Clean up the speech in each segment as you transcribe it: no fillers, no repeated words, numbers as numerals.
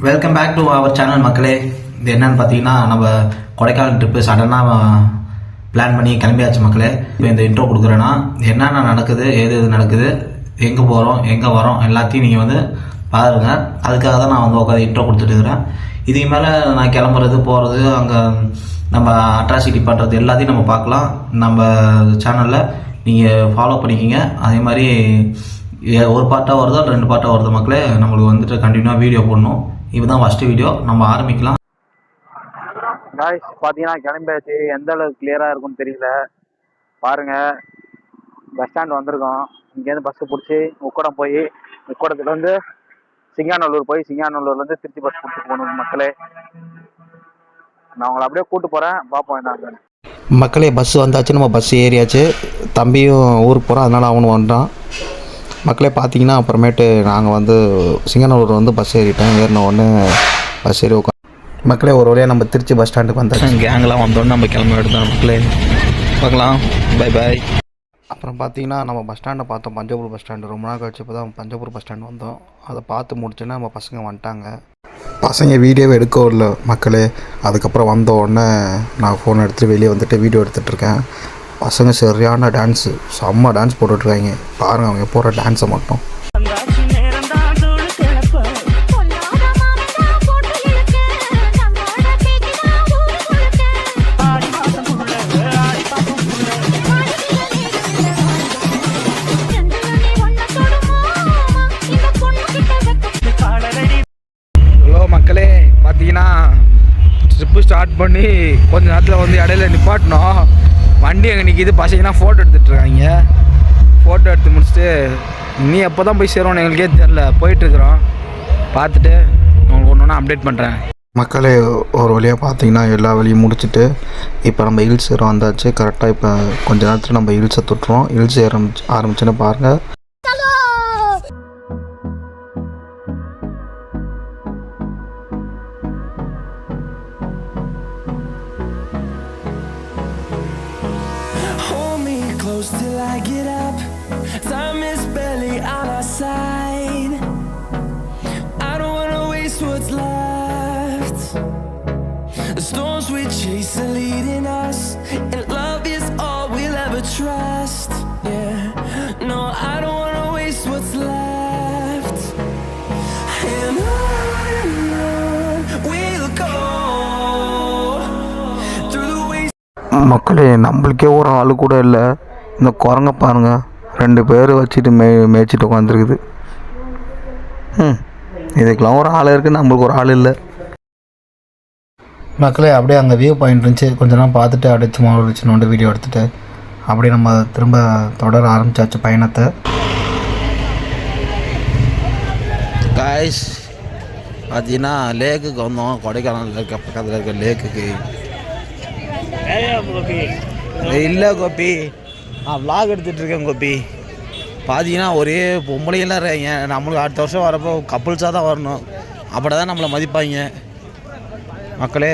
Welcome back to our channel மக்களே. இது என்னன்னு பார்த்தீங்கன்னா, நம்ம கொடைக்கானல் ட்ரிப்பு சடனாக பிளான் பண்ணி கிளம்பியாச்சு மக்களே. இப்போ இந்த இன்ட்ரோ கொடுக்குறேன்னா, என்னென்ன நடக்குது, எது நடக்குது, எங்கே போகிறோம், எங்கே வரோம் எல்லாத்தையும் நீங்கள் வந்து பாருங்கள். அதுக்காக தான் நான் வந்து உட்காந்து இன்ட்ரோ கொடுத்துட்டு இருக்கிறேன். இதுக்கு மேலே நான் கிளம்புறது போகிறது, அங்கே நம்ம அட்ராசிட்டி பண்ணுறது எல்லாத்தையும் நம்ம பார்க்கலாம். நம்ம சேனலில் நீங்கள் ஃபாலோ பண்ணிக்கிங்க. அதே மாதிரி ஒரு பார்ட்டாக வருதோ 2 பார்ட்டாக வருது மக்களே. நம்மளுக்கு வந்துட்டு கண்டினியூவாக வீடியோ போடணும். இப்போ தான் ஃபஸ்ட்டு வீடியோ, நம்ம ஆரம்பிக்கலாம். காய்ஸ் பார்த்தீங்கன்னா கிளம்பியாச்சு. எந்த அளவுக்கு கிளியராக இருக்கும்னு தெரியல. பாருங்கள், பஸ் ஸ்டாண்ட் வந்திருக்கோம். இங்கேருந்து பஸ்ஸு பிடிச்சி உக்கடம் போய் உக்கடத்துலேருந்து சிங்காநல்லூர் போய் சிங்காநல்லூர்லேருந்து திருச்சி பஸ் பிடிச்சி போகணும் மக்களே. நான் உங்களை அப்படியே கூப்பிட்டு போகிறேன், பார்ப்போம் என்ன மக்களே. பஸ் வந்தாச்சு, நம்ம பஸ் ஏறியாச்சு. தம்பியும் ஊருக்கு போகிறான், அதனால் அவனும் வந்துட்டான் மக்களே. பார்த்தீங்கன்னா அப்புறமேட்டு நாங்கள் வந்து சிங்கநல்லூர் வந்து பஸ் ஏறிட்டேன். ஏறின உடனே பஸ் ஏறி உட்காந்து மக்களே ஒரு வழியாக நம்ம திருச்சி பஸ் ஸ்டாண்டுக்கு வந்தாச்சு. கேங்கெலாம் வந்தோடனே நம்ம கிளம்ப எடுத்தோம் மக்களே. பார்க்கலாம், பை பாய். அப்புறம் பார்த்தீங்கன்னா நம்ம பஸ் ஸ்டாண்டை பார்த்தோம், பஞ்சப்பூர் பஸ் ஸ்டாண்டு. ரொம்ப நாள் கழிச்சு இப்போ தான் பஞ்சப்பூர் பஸ் ஸ்டாண்டு வந்தோம். அதை பார்த்து முடிச்சோன்னா நம்ம பசங்க வந்துட்டாங்க. பசங்க வீடியோவை எடுக்க வரல மக்களே. அதுக்கப்புறம் வந்த உடனே நான் ஃபோன் எடுத்துகிட்டு வெளியே வந்துட்டு வீடியோ எடுத்துகிட்ருக்கேன். பசங்க சரியான டான்ஸு, செம்ம டான்ஸ் போட்டுட்ருக்காங்க. பாருங்கள் அவங்க போடுற டான்ஸை மட்டும். ஹலோ மக்களே, பார்த்தீங்கன்னா ட்ரிப்பு ஸ்டார்ட் பண்ணி கொஞ்ச நேரத்தில் வந்து இடையில நிப்பாட்டினோம். வண்டி அங்கே நிற்கிது. பசங்கன்னா ஃபோட்டோ எடுத்துகிட்ருக்காங்க. ஃபோட்டோ எடுத்து முடிச்சுட்டு நீ எப்போ தான் போய் சேருவோன்னு எங்களுக்கே தெரில. போயிட்டுருக்குறோம். பார்த்துட்டு உங்களுக்கு ஒன்று ஒன்று அப்டேட் பண்ணுறேன் மக்களே. ஒரு வழியாக பார்த்தீங்கன்னா எல்லா வழியும் முடிச்சுட்டு இப்போ நம்ம ஹில்ஸ் ஏற வந்தாச்சு. கரெக்டாக இப்போ கொஞ்ச நேரத்தில் நம்ம ஹில்ஸை தொட்டுருவோம். ஹில்ஸ் ஏற ஆரம்பிச்சுன்னு பாருங்கள். Close till I get up. Time is barely on our side. I don't wanna waste what's left. The storms we chase are leading us, and love is all we'll ever trust. Yeah, no, I don't wanna waste what's left. And on we'll go through the ways. மக்களே, நம்மளுக்கே ஒரு ஆள் கூட இல்லை. இந்த குரங்க பாருங்கள், 2 பேர் வச்சுட்டு மேய்ச்சிட்டு உட்காந்துருக்குது. இதுக்கெலாம் ஒரு ஆள் இருக்குது, நம்மளுக்கு ஒரு ஆள் இல்லை மக்களே. அப்படியே அங்கே வியூ பாயிண்ட் இருந்துச்சு. கொஞ்ச நேரம் பார்த்துட்டு அப்படியே சும்மா நோண்டு வீடியோ எடுத்துகிட்டு அப்படியே நம்ம திரும்ப தொடர ஆரம்பித்தாச்சு பயணத்தை. காய்ஸ் பார்த்தீங்கன்னா லேக்குக்கு வந்தோம். கொடைக்கானல் இருக்க பக்கத்தில் இருக்க லேக்குக்கு. இல்லை கோபி, நான் விளாக் எடுத்துகிட்ருக்கேன் கோபி. பார்த்தீங்கன்னா ஒரே பொம்பளையெல்லாம் இருக்காங்க. நம்மளுக்கு அடுத்த வருஷம் வரப்போ கப்புள்ஸாக தான் வரணும். அப்படி தான் நம்மளை மதிப்பாங்க மக்களே.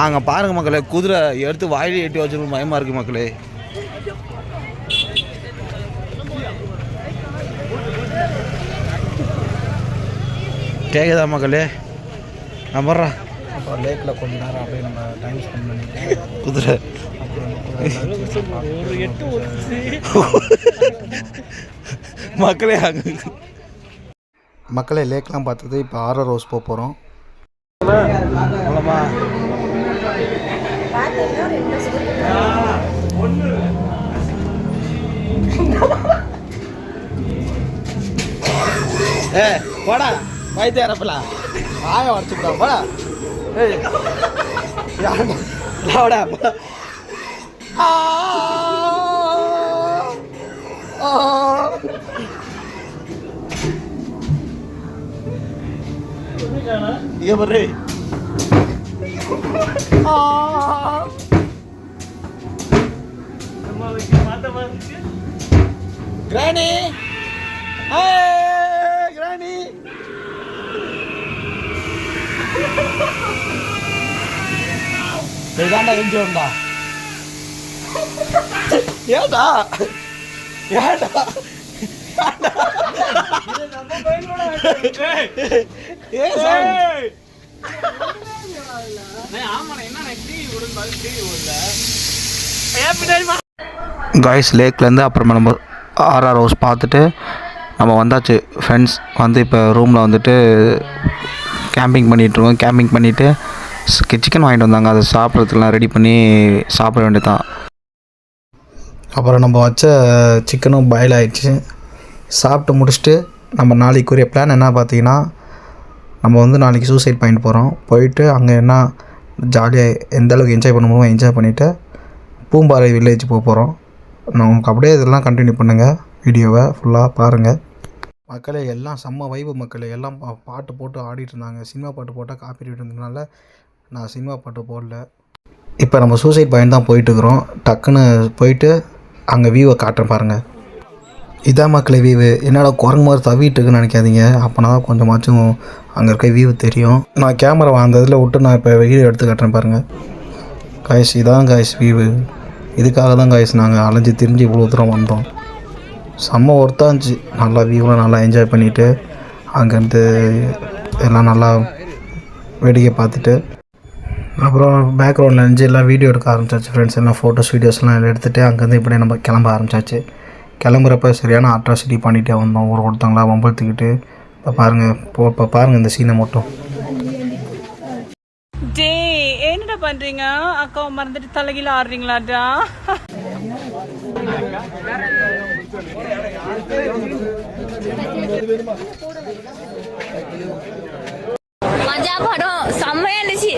அங்கே பாருங்கள் மக்களே, குதிரை எடுத்து வாயிலே எட்டி வச்சுருக்க பயமாக இருக்குது மக்களே. கேட்குதா மக்களே? நான் போடுறேன். அப்புறம் லேக்கில் கொஞ்ச நேரம் அப்படியே நம்ம டைம் ஸ்பெண்ட் பண்ணிட்டு குதிரை மக்களே மக்களே லேக்லாம் பார்த்தது. இப்போ ஆரோ ரோஸ் போக போகிறோம். போடா வயிற்று இறப்பலா ஆய உடச்சுடா. போடா லாவடா. இங்கே பாரு. கிராணி, கிராணி இதாண்டா எஞ்சிடா. ஏடா ஏடா காய்ஸ் லேக்லேருந்து அப்புறமா நம்ம ஆர்ஆர் ஹவுஸ் பார்த்துட்டு நம்ம வந்தாச்சு ஃப்ரெண்ட்ஸ். வந்து இப்போ ரூமில் வந்துட்டு கேம்பிங் பண்ணிகிட்ருக்கோம். கேம்பிங் பண்ணிவிட்டு சிக்கன் வாங்கிட்டு வந்தாங்க, அதை சாப்பிட்றதுக்கெலாம் ரெடி பண்ணி சாப்பிட வேண்டியதான். அப்புறம் நம்ம வச்ச சிக்கனும் பாயில் ஆகிடுச்சு. சாப்பிட்டு முடிச்சுட்டு நம்ம நாளைக்குரிய பிளான் என்ன பார்த்தீங்கன்னா, நம்ம வந்து நாளைக்கு சூசைட் பாயிண்ட் போகிறோம். போயிட்டு அங்கே என்ன ஜாலியாக எந்த அளவுக்கு என்ஜாய் பண்ண முடியுமோ என்ஜாய் பண்ணிவிட்டு பூம்பாறை வில்லேஜ் போக போகிறோம். நமக்கு அப்படியே இதெல்லாம் கண்டினியூ பண்ணுங்கள், வீடியோவை ஃபுல்லாக பாருங்கள் மக்களே. எல்லாம் செம்ம வைப்பு மக்களே. எல்லாம் பாட்டு போட்டு ஆடிட்டு இருந்தாங்க. சினிமா பாட்டு போட்டால் காப்பி இருந்ததுனால நான் சினிமா பாட்டு போடல. இப்போ நம்ம சூசைட் பாயிண்ட் தான் போயிட்டுருக்குறோம். டக்குன்னு போயிட்டு அங்கே வியூவை காட்டுறேன் பாருங்கள். இதான் மக்களே வியூவு. என்னடா குரங்கு மாதிரி தவிட்டு இருக்குன்னு நினைக்காதீங்க. அப்போனா தான் கொஞ்சமாச்சும் அங்கே இருக்க வியூ தெரியும். நான் கேமரா வந்ததில் விட்டு நான் இப்போ வீடியோ எடுத்து காட்டுறேன் பாருங்கள் காய்ஸ். இதான் காய்ஸ் வியூவு. இதுக்காக தான் காய்ஸ் நாங்கள் அலைஞ்சி திரிஞ்சு இவ்வளோ தூரம் வந்தோம். செம்ம ஒர்த்தாக இருந்துச்சு. நல்லா வியூவில் நல்லா என்ஜாய் பண்ணிவிட்டு அங்கேருந்து எல்லாம் நல்லா வேடிக்கை பார்த்துட்டு அப்புறம் பேக்ரவுண்டில் இருந்துச்சு எல்லாம் வீடியோ எடுக்க ஆரம்பிச்சாச்சு ஃப்ரெண்ட்ஸ். எல்லாம் ஃபோட்டோஸ் வீடியோஸ்லாம் எடுத்துகிட்டு அங்கேருந்து இப்படியே நம்ம கிளம்ப ஆரம்பிச்சாச்சு. கிளம்புறப்ப சரியான அட்ராசிட்டி பண்ணிகிட்டே வந்தோம். ஒருத்தங்களா வம்பழுத்துக்கிட்டு. இப்போ பாருங்கள் இப்போ பாருங்கள் இந்த சீனை மட்டும். டே என்னடா பண்றீங்க? அக்காவை மறந்துட்டு தலைகீழ ஆடுறீங்களாடா? மஜா படம் செம்மையா இருந்துச்சு.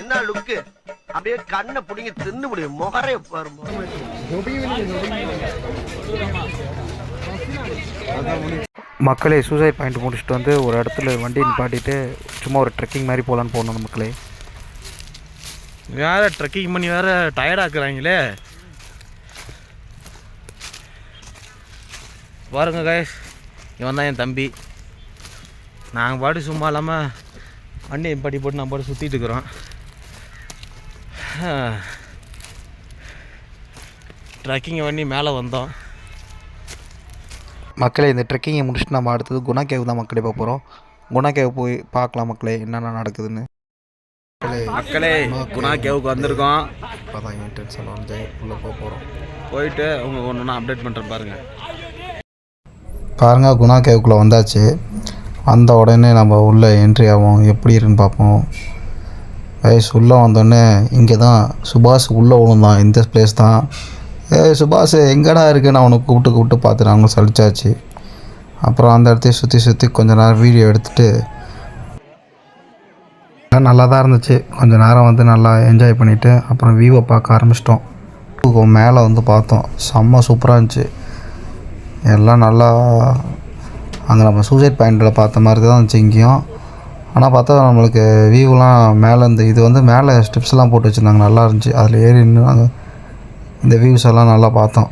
என்ன லுக்கு அப்படியே கண்ணை புடிங்க தின்னு முடியும் முகரே பாருங்க. மக்களே சூசைட் பாயிண்ட் முடிச்சுட்டு வந்து ஒரு இடத்துல வண்டி நிப்பாட்டிட்டு சும்மா ஒரு ட்ரெக்கிங் மாதிரி போகலான்னு போனோம் மக்களே. வேறு ட்ரெக்கிங் பண்ணி வேறு டயர்டாக்குறாங்களே பாருங்க காய்ஸ். இவன் தான் என் தம்பி. நாங்கள் பாட்டு சும்மா இல்லாமல் வண்டியை படி போட்டு நான் பாட்டு சுற்றிட்டு இருக்கிறோம். ட்ரெக்கிங்கை பண்ணி மேலே வந்தோம் மக்களே. இந்த ட்ரெக்கிங்கை முடிச்சுட்டு நம்ம அடுத்தது குணா கேவ் தான் மக்களே போக போகிறோம். குணா கேவ் போய் பார்க்கலாம் மக்களே என்னென்ன நடக்குதுன்னு. மக்களே குணா கேவுக்கு வந்திருக்கோம். இப்போ தான் என்ட்ரன்ஸ் எல்லாம் வந்து உள்ளே போக போகிறோம். போயிட்டு அவங்க ஒன்று ஒன்றா அப்டேட் பண்ணுறேன் பாருங்கள். பாருங்கள் குணா கேவுக்குள்ளே வந்தாச்சு. வந்த உடனே நம்ம உள்ளே என்ட்ரி ஆகும். எப்படி இருக்குன்னு பார்ப்போம். வயசு உள்ளே வந்தோடனே இங்கே தான் சுபாஷ் உள்ளே விழுந்தான். இந்த பிளேஸ் தான். சுபாஷ் எங்கடா இருக்குன்னு அவனை கூப்பிட்டு பார்த்துட்டு அவங்க சலிச்சாச்சு. அப்புறம் அந்த இடத்தையும் சுற்றி கொஞ்சம் நேரம் வீடியோ எடுத்துகிட்டு நல்லா தான் இருந்துச்சு. கொஞ்சம் நேரம் வந்து நல்லா என்ஜாய் பண்ணிவிட்டு அப்புறம் வியூவை பார்க்க ஆரம்பிச்சிட்டோம். மேலே வந்து பார்த்தோம். செம்ம சூப்பராக இருந்துச்சு. எல்லாம் நல்லா அங்கே நம்ம சூசைட் பாயிண்டில் பார்த்த மாதிரி தான் இருந்துச்சு இங்கேயும். ஆனால் பார்த்தா நம்மளுக்கு வியூலாம் மேலே இது வந்து மேலே ஸ்டெப்ஸ்லாம் போட்டு வச்சுருந்தாங்க. நல்லா இருந்துச்சு. அதில் ஏறி நின்று நாங்கள் இந்த வியூஸ் எல்லாம் நல்லா பார்த்தோம்.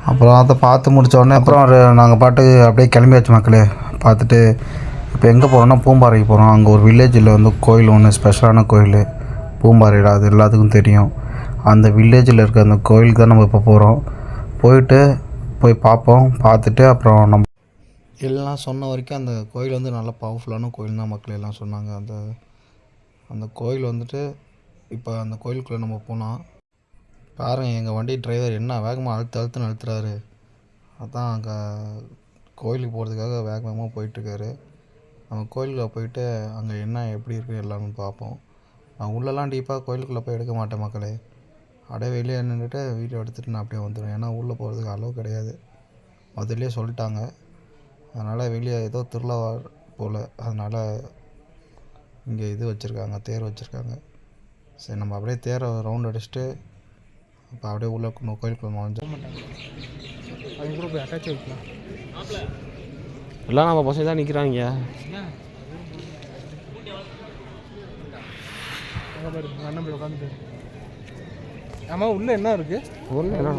அப்புறம் அதை பார்த்து முடித்த உடனே அப்புறம் நாங்கள் பாட்டுக்கு அப்படியே கிளம்பியாச்சு மக்களே. பார்த்துட்டு இப்போ எங்கே போகிறோன்னா பூம்பாறைக்கு போகிறோம். அங்கே ஒரு வில்லேஜில் வந்து கோயில் ஒன்று ஸ்பெஷலான கோயில் பூம்பாறையில், அது எல்லாத்துக்கும் தெரியும். அந்த வில்லேஜில் இருக்க அந்த கோயிலுக்கு தான் நம்ம இப்போ போகிறோம். போய் பார்ப்போம். பார்த்துட்டு அப்புறம் நம்ம எல்லாம் சொன்ன வரைக்கும் அந்த கோயில் வந்து நல்லா பவர்ஃபுல்லான கோயில் தான் மக்கள் எல்லாம் சொன்னாங்க. அந்த கோயில் வந்துட்டு இப்போ அந்த கோயிலுக்குள்ளே நம்ம போனால் பாருங்கள் எங்கள் வண்டி டிரைவர் என்ன வேகமாக அழுத்துன்னு அழுத்துறாரு. அதான் அங்கே கோயிலுக்கு போகிறதுக்காக வேகமாக போயிட்டுருக்காரு. நம்ம கோயிலுக்குள்ளே போயிட்டு அங்கே என்ன எப்படி இருக்குது எல்லாமே பார்ப்போம். நான் உள்ளெல்லாம் டீப்பாக கோயிலுக்குள்ளே போய் எடுக்க மாட்டேன் மக்களே. அப்படியே வெளியே நின்றுட்டு வீடியோ எடுத்துகிட்டு நான் அப்படியே வந்துடுவேன். ஏன்னா உள்ளே போகிறதுக்கு அளவு கிடையாது, முதல்லே சொல்லிட்டாங்க. அதனால் வெளியே ஏதோ திருவிழா போல், அதனால் இங்கே இது வச்சுருக்காங்க, தேர் வச்சுருக்காங்க. சரி நம்ம அப்படியே தேரை ரவுண்ட் அடிச்சுட்டு இப்போ அப்படியே உள்ளே கோயிலுக்குள்ளே நுழைஞ்சோம். அது கூட போய் அட்டாச் வைக்கலாம். எல்லாம் நம்ம பசங்க தான் நிற்கிறாங்க. ஆமாம் உள்ளே என்ன இருக்குது? ஒன்றும் என்ன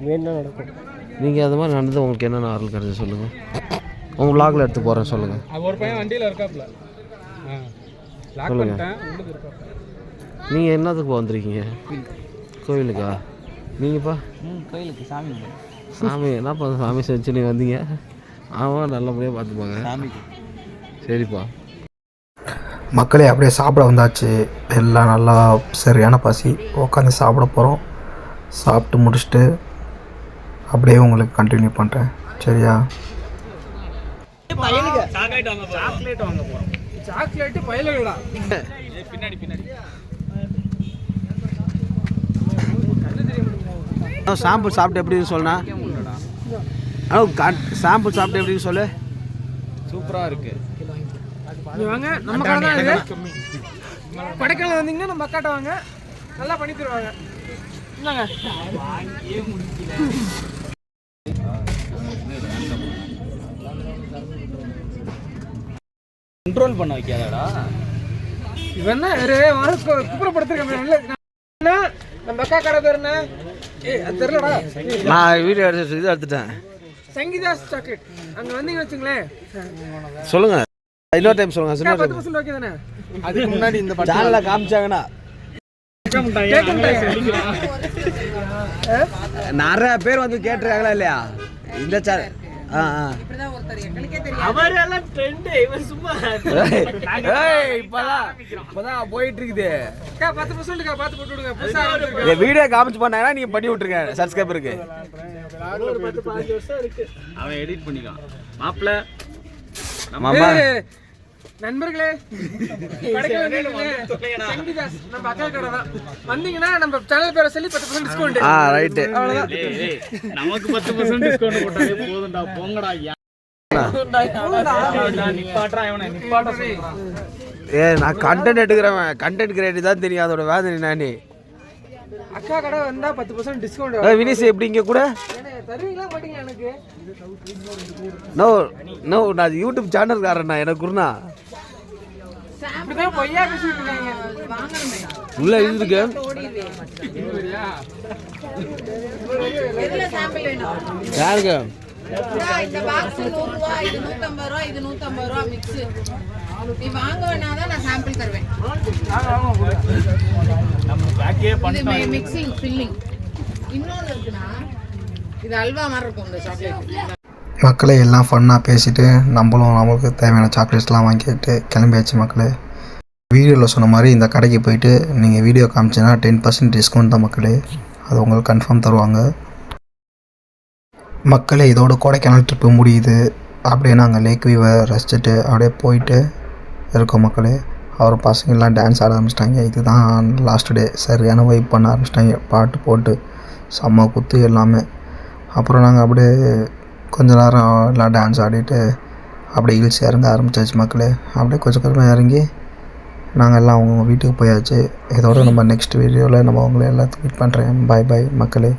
வேணா நடக்கும். நீங்கள் அது மாதிரி நடந்து உங்களுக்கு என்னென்ன அருள் கிடையாது சொல்லுங்கள். உங்கள் vlogல எடுத்து போகிறேன் சொல்லுங்கள். ஒரு பையன் வண்டியில் இருக்காப்புல. சொல்லுங்கள். நீங்கள் என்னத்துக்கு வந்திருக்கீங்க? கோவிலுக்கா? நீங்கப்பா? கோயிலுக்கு சாமி என்னப்பா சாமி செஞ்சு நீங்கள் வந்தீங்க? ஆமாம், நல்லபடியாக பார்த்துப்பாங்க சாமிக்கு. சரிப்பா. மக்களே அப்படியே சாப்பிட வந்தாச்சு. எல்லாம் நல்லா சரியான பசி, உட்காந்து சாப்பிட போகிறோம். சாப்பிட்டு முடிச்சுட்டு அப்படியே உங்களுக்கு கண்டினியூ பண்ணுறேன். சரியா? சாக்லேட்டு பயலுடா. பின்னாடி சாம்பிள் சாப்பிட்டு எப்படின்னு சொன்னா? சாம்பிள் சாப்பிட்டு எப்படின்னு சொல்லு. சூப்பராக இருக்கு. வாங்க, நம்ம கடை தான் இது. கொடைக்கானல் வந்தீங்கன்னா நம்ம அக்காட்ட வாங்க, நல்லா பண்ணி தருவாங்க. என்னங்க கண்ட்ரோல் பண்ண வைக்காதடா இவன் தான் குப்புறப்படுத்திருக்க. நம்ம அக்கா கடை பேர் என்ன? அது தெரியலடா. நான் வீடியோ எடுத்து இது எடுத்துட்டேன். சங்கீதாஸ் சாக்லேட். அங்கே வந்தீங்கன்னு வச்சுங்களேன். சொல்லுங்க, இன்னொரு டைம் சொல்லுங்க. 10% ஓகே தானே? அதுக்கு முன்னாடி இந்த சேனல்ல காமிச்சாங்கன்னா நிறைய பேர் வந்து கேட்டிருக்காங்களா இல்லையா இந்த சேனல்? இப்பதான் போயிட்டு இருக்குது. வீடியோ காமிச்சு பண்ணாங்கன்னா நீங்க பண்ணி விட்டுருங்க சப்ஸ்கிரைபருக்கு. அவன் எடிட் பண்ணிக்கலாம். மாப்பிள்ள நண்பர்களே, சங்கீதாஸ் நம்ம அக்கா கடை தான். வந்தீங்கன்னா நம்ம சேனல் பேரை சொல்லி 10% டிஸ்கவுண்ட். ரைட்டு, நமக்கு 10% டிஸ்கவுண்ட் போட்டாலே போதும்டா. போங்கடா. நான் கண்டென்ட் எடுக்கிறவன், கண்டென்ட் கிரியேட்டர் தான் தெரியும் அதோட வேதனை. நானே அக்கா கடை வந்தா 10% டிஸ்கவுண்ட். வினிஷ் எப்படி இங்க கூட தருவீங்களா மாட்டீங்களா? எனக்கு நோ நான் யூடியூப் சேனல்காரன். எனக்கு குருணா பொய்யா பேசிட்டு இருக்காங்க. உள்ள இருக்கு. யாருக்கு இந்த பாக்ஸ் 100 ரூபாய், இது 150 ரூபாய், இது 150 ரூபாய் மிக்ஸ். நீ வாங்க வேணாதான் நான் சாம்பிள் தருவேன். நம்ம பேக்கே பண்ணோம். இது மிக்சிங் ஃபில்லிங். இன்னொன்னு இருக்குனா இது அல்வா மாதிரி இருக்கும் இந்த சாக்லேட். மக்களே எல்லாம் ஃபன்னாக பேசிவிட்டு நம்மளுக்கு தேவையான சாக்லேட்ஸ்லாம் வாங்கிட்டு கிளம்பியாச்சு. மக்களே வீடியோவில் சொன்ன மாதிரி இந்த கடைக்கு போயிட்டு நீங்கள் வீடியோ காமிச்சின்னா 10% டிஸ்கவுண்ட் தான் மக்களே. அது உங்களுக்கு கன்ஃபார்ம் தருவாங்க. மக்களே இதோட கொடைக்கானல் ட்ரிப்பு முடியுது. அப்படியே நாங்கள் லேக் வியூவை ரசிச்சுட்டு அப்படியே போயிட்டு இருக்கோம். மக்களே அவர் பசங்கள்லாம் டான்ஸ் ஆட ஆரம்பிச்சிட்டாங்க. இதுதான் லாஸ்ட் டே. சரியான வைப் பண்ண ஆரம்பிச்சிட்டாங்க, பாட்டு போட்டு செம்ம குத்து எல்லாமே. அப்புறம் நாங்கள் அப்படியே கொஞ்ச நேரம் எல்லாம் டான்ஸ் ஆடிட்டு அப்படியே ஹில்ஸ் இறங்க ஆரம்பிச்சாச்சு. மக்களே அப்படியே கொஞ்சம் கொஞ்சமாக இறங்கி நாங்கள் எல்லாம் அவங்க வீட்டுக்கு போயாச்சு. இதோட நம்ம நெக்ஸ்ட் வீடியோவில் நம்ம அவங்கள எல்லாத்துக்கும் மீட் பண்ணுறேன். பாய் பாய் மக்களே.